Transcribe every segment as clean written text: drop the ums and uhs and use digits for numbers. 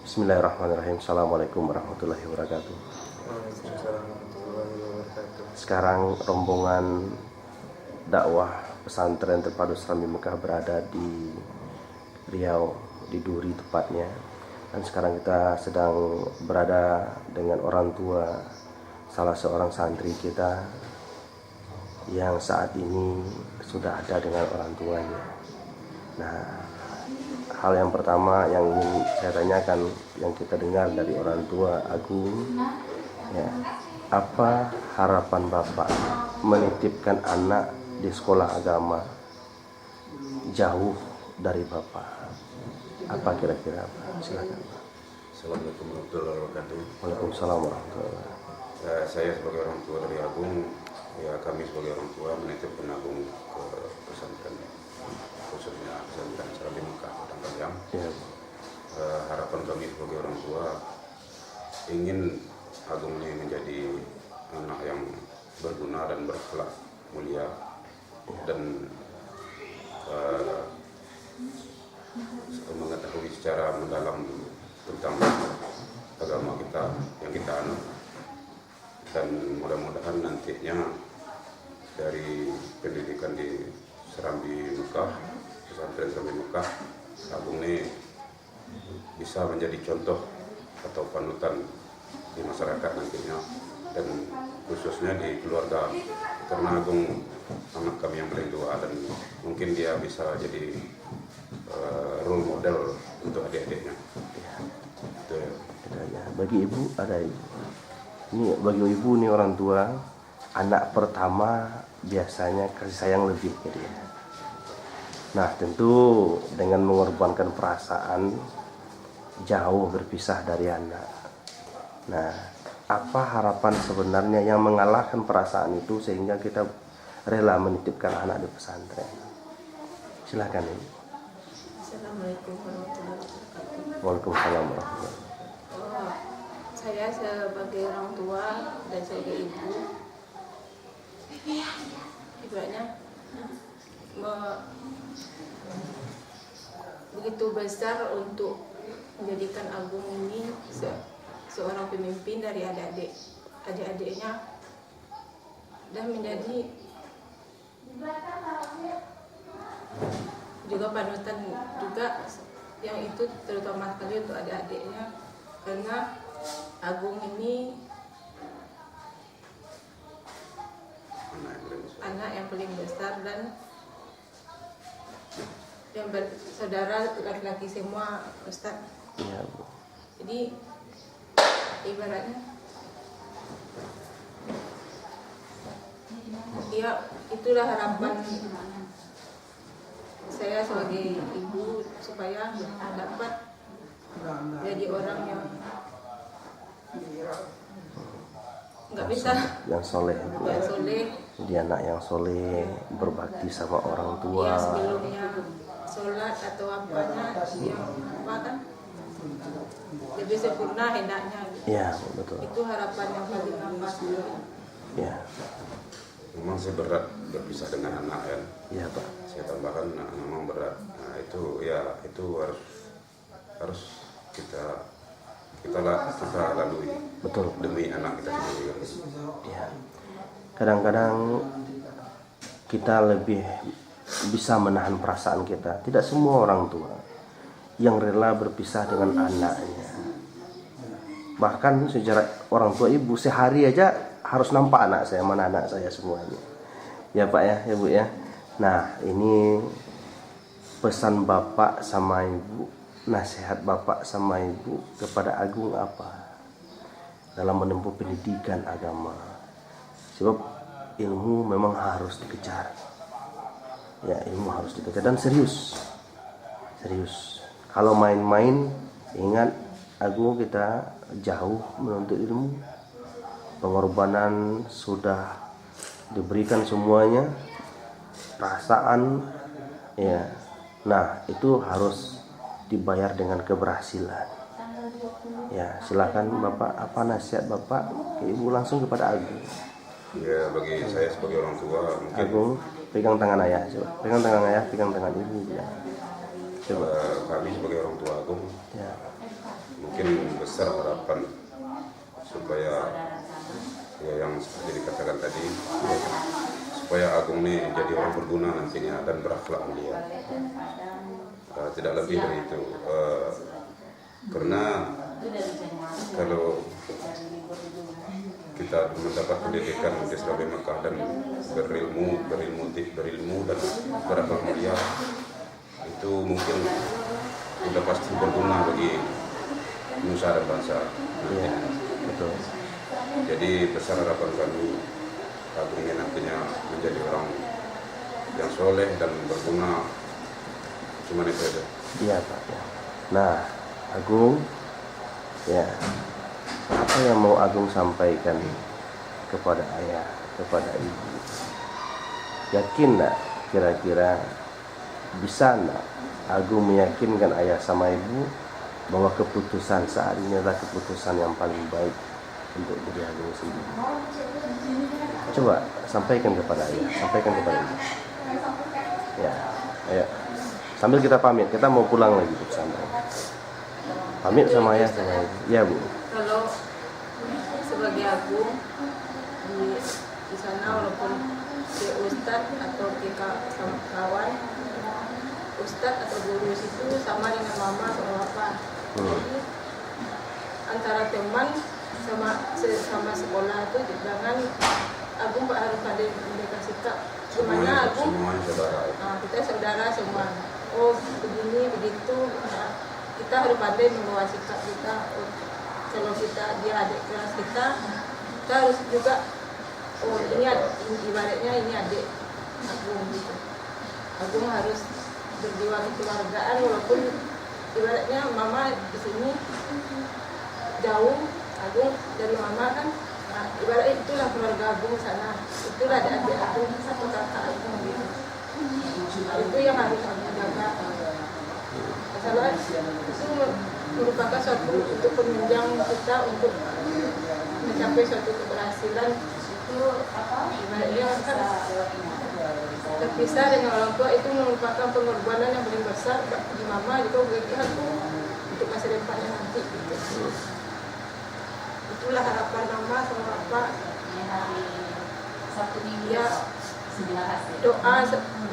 Bismillahirrahmanirrahim. Assalamualaikum warahmatullahi wabarakatuh. Waalaikumsalam warahmatullahi wabarakatuh. Sekarang rombongan dakwah pesantren terpadu Serambi Mekah berada di Riau, di Duri tepatnya. Dan sekarang kita sedang berada dengan orang tua salah seorang santri kita yang saat ini sudah ada dengan orang tuanya. Nah, hal yang pertama yang ingin saya tanyakan, yang kita dengar dari orang tua Agung, ya, apa harapan Bapak menitipkan anak di sekolah agama jauh dari Bapak? Apa kira-kira, Pak? Silakan, Pak. Assalamualaikum warahmatullahi wabarakatuh. Waalaikumsalam warahmatullahi wabarakatuh. Saya sebagai orang tua dari Agung, ya kami sebagai orang tua menitipkan Agung ke pesantren, khususnya pesantren Serambi Mekah Padang Panjang. Ya, Harapan kami sebagai orang tua ingin Agung ini menjadi anak yang berguna dan berakhlak mulia dan mengetahui secara mendalam tentang agama kita yang kita anut, dan mudah-mudahan nantinya dari pendidikan di Serambi Mekah, pesantren Serambi Mekah, Agung ini bisa menjadi contoh atau panutan di masyarakat nantinya, dan khususnya di keluarga, karena Agung anak kami yang paling tua dan mungkin dia bisa jadi role model untuk adik-adiknya. Itu ya. ya. Bagi ibu ada ibu. Ini bagi ibu nih orang tua, anak pertama biasanya kasih sayang lebih ke dia. Nah, tentu dengan mengorbankan perasaan jauh berpisah dari anak. Nah, apa harapan sebenarnya yang mengalahkan perasaan itu sehingga kita rela menitipkan anak di pesantren? Silakan ibu. Assalamualaikum warahmatullahi wabarakatuh. Waalaikumsalam warahmatullahi wabarakatuh. Saya sebagai orang tua dan sebagai ibu, ibaratnya begitu besar untuk menjadikan Agung ini seorang pemimpin dari adik-adiknya, dan menjadi juga panutan juga, yang itu terutama sekali untuk adik-adiknya, karena Agung ini anak yang paling besar dan yang bersaudara laki-laki semua, Ustaz. Ya, Bu. Jadi ibaratnya ya itulah harapan saya sebagai ibu, supaya dapat jadi orang yang nggak bisa yang soleh, Bu. yang soleh. Dia anak yang soleh, berbakti sama orang tua. Ya, sebelumnya sholat atau apanya yang apa kan lebih sempurna hendaknya gitu. Ya, betul. Itu harapan yang paling apa. Ya, Memang sih berat berpisah dengan anak ya. ya, Pak. Saya tambahkan, memang berat. Nah, itu ya itu harus kita lalui Betul. demi anak kita sendiri. Ya. Kadang-kadang kita lebih bisa menahan perasaan kita. Tidak semua orang tua yang rela berpisah dengan anaknya. Bahkan secara orang tua ibu, sehari aja harus nampak anak saya, mana anak saya semuanya. Ya Pak ya, ya Bu ya. Nah, ini pesan Bapak sama Ibu, nasihat Bapak sama Ibu kepada Agung apa dalam menempuh pendidikan agama. Sebab ilmu memang harus dikejar. Ya, ilmu harus dikejar dan serius. Serius. Kalau main-main, ingat Agung, kita jauh menuntut ilmu. Pengorbanan sudah diberikan semuanya. Perasaan, ya. Nah, itu harus dibayar dengan keberhasilan. Ya, silakan Bapak, apa nasihat Bapak ke Ibu langsung kepada Agung? Ya, bagi saya sebagai orang tua mungkin Agung, pegang tangan ayah, coba. Pegang tangan ayah, pegang tangan ibu. Ya. Coba. kami sebagai orang tua Agung Ya. mungkin besar harapan supaya ya yang seperti dikatakan tadi, supaya Agung ini jadi orang berguna nantinya dan berakhlak mulia. Tidak lebih dari itu. Karena kalau kita mendapat pendidikan di Surabaya Mekah dan berilmu dan berakhlak mulia, itu mungkin sudah pasti berguna bagi nusa dan bangsa. Iya, betul. Jadi besar harapan kami Agung ini nantinya menjadi orang yang soleh dan berguna. Cuma itu aja. Iya Pak. Ya. Nah, Agung, ya, apa yang mau Agung sampaikan kepada ayah, kepada ibu? Yakin nggak kira-kira bisa nggak Agung meyakinkan ayah sama ibu bahwa keputusan saat ini adalah keputusan yang paling baik untuk diri Agung sendiri? Coba sampaikan kepada ayah, sampaikan kepada ibu. Ya, ayo. Sambil kita pamit, kita mau pulang lagi ke pesantren. Pamit sama ayah sama ibu. Ya Bu. Kalau sebagai Agung di sana, walaupun dia ustadz atau kita kawan, ustadz atau guru itu sama dengan mama sama papa. Jadi antara teman sama sekolah itu jangan Agung Pak harus ada mereka sikap. Gimana Agung? Semuanya saudara. Kita saudara semua. Oh begini begitu. Nah, kita harus pandai membawa sikap kita. Oh, kalau dia adik kelas kita harus juga. Oh ini ibaratnya ini adik Agung gitu. Agung harus berjiwa kekeluargaan walaupun ibaratnya mama di sini jauh, Agung dari mama kan. Nah, ibaratnya itulah keluarga Agung sana. Itulah adik Agung, satu kakak Agung gitu. Itu yang harus Agung jaga. Masalah itu merupakan suatu untuk penunjang kita untuk mencapai suatu keberhasilan. Itu ibaratnya kan terpisah dengan orang tua itu merupakan pengorbanan yang paling besar bagi mama juga bagi aku untuk masa depannya nanti gitu. Itulah harapan mama sama papa. Ya, doa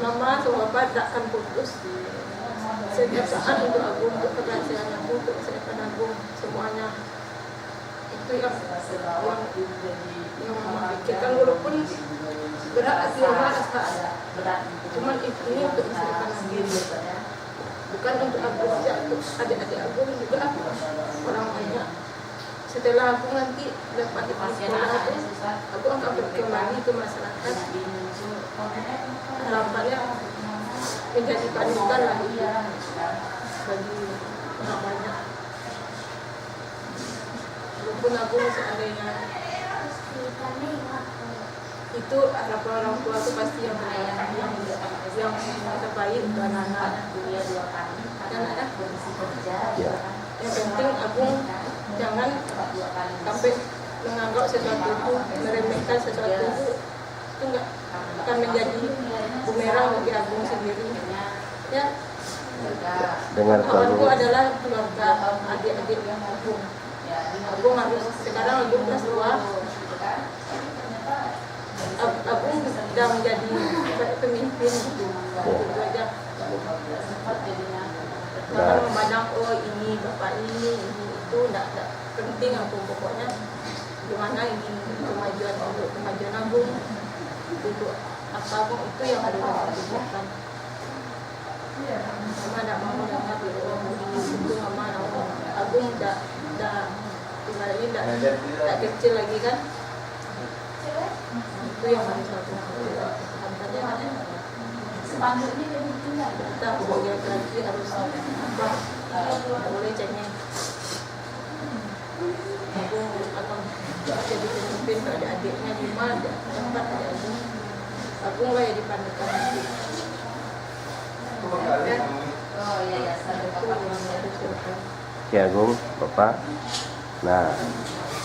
mama sama papa tak akan putus setiap saat untuk Agung, untuk keberhasilan Agung, untuk masa depan Agung, semuanya. Itu yang mama pikirkan walaupun berat hati mama rasa cuman ini untuk masa depan Agung, bukan untuk Agung saja, untuk adik-adik Agung juga orang banyak. Setelah aku nanti dapat di sekolah aku akan kembali ke masyarakat. Harapannya menjadi panutan lagi bagi orang banyak. Walaupun aku seandainya itu harapan orang tua itu pasti yang terbaik untuk anak-anak. Anak-anak yang penting aku jangan sampai menganggap sesuatu itu, meremehkan sesuatu itu enggak akan menjadi bumerang bagi Agung sendiri. Ya, Dengar kawanku adalah keluarga adik-adik Agung. Agung harus sekarang Agung kelas 2. Agung sudah menjadi pemimpin gitu aja. Jangan memandang oh ini bapak ini itu tidak penting aku pokoknya gimana ini kemajuan Agung untuk apa Agung itu yang harus dilakukan. Mama tidak mau dengar itu mama Agung tidak ibaratnya tidak kecil lagi kan. Itu yang harus aku lakukan. Sepanduknya kita sebagai laki harus apa? Tidak boleh cengeng. Aku akan jadi pemimpin pada adiknya 5, 4 ada Agung. Agung lah yang dipandukan nanti. Oke Agung, Bapak. Nah,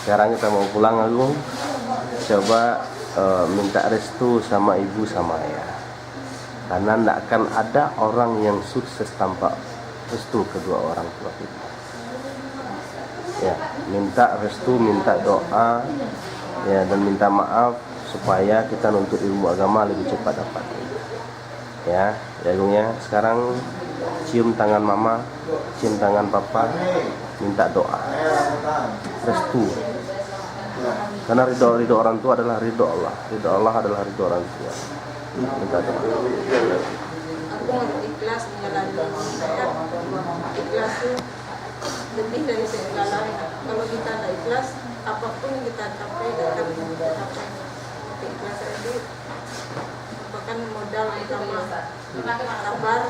sekarang kita mau pulang Agung. Coba minta restu sama ibu sama ayah. Karena tidak akan ada orang yang sukses tanpa restu kedua orang tua kita. Ya, minta restu, minta doa, ya, dan minta maaf supaya kita nuntut ilmu agama lebih cepat dapat. Ya, Agung ya. Sekarang cium tangan mama, cium tangan papa, minta doa, restu. Karena ridho orang tua adalah ridho Allah. Ridho Allah adalah ridho orang tua. Minta doa. Aku harus ikhlas menjalani saya. Ikhlas itu lebih dari segalanya. Kalau kita tidak ikhlas, apapun yang kita capai akan tercapai. Keikhlasan itu merupakan modal utama. Sabar,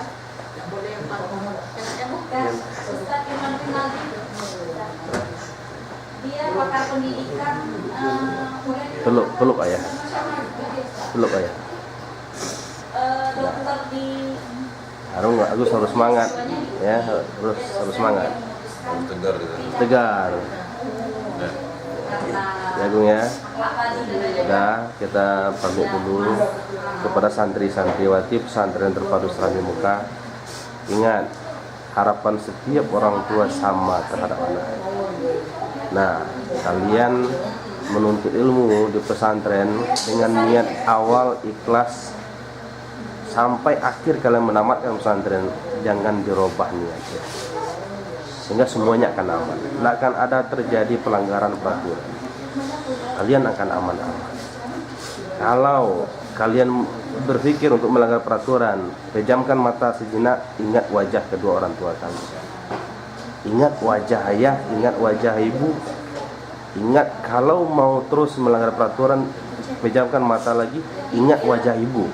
tidak boleh yang paling dia pakar pendidikan. Peluk ayah. Peluk ayah. Dokter di Agus harus semangat, ya, harus semangat. Tegar. Ya Agung ya. Udah, kita pamit dulu kepada santri-santriwati pesantren terpadu Serambi Mekah. Ingat, harapan setiap orang tua sama terhadap anak. Nah, kalian menuntut ilmu di pesantren dengan niat awal ikhlas sampai akhir kalian menamatkan pesantren, jangan dirubah niatnya, sehingga semuanya akan aman. Tidak akan ada terjadi pelanggaran peraturan. Kalian akan aman-aman. Kalau kalian berpikir untuk melanggar peraturan, pejamkan mata sejenak, ingat wajah kedua orang tua kalian. Ingat wajah ayah, ingat wajah ibu. Ingat kalau mau terus melanggar peraturan, pejamkan mata lagi, ingat wajah ibu.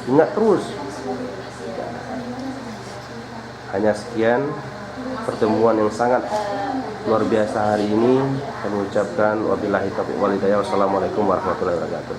Ingat terus. Hanya sekian pertemuan yang sangat luar biasa hari ini. Kami ucapkan wabillahi taufiq wal hidayah. Wassalamualaikum warahmatullahi wabarakatuh.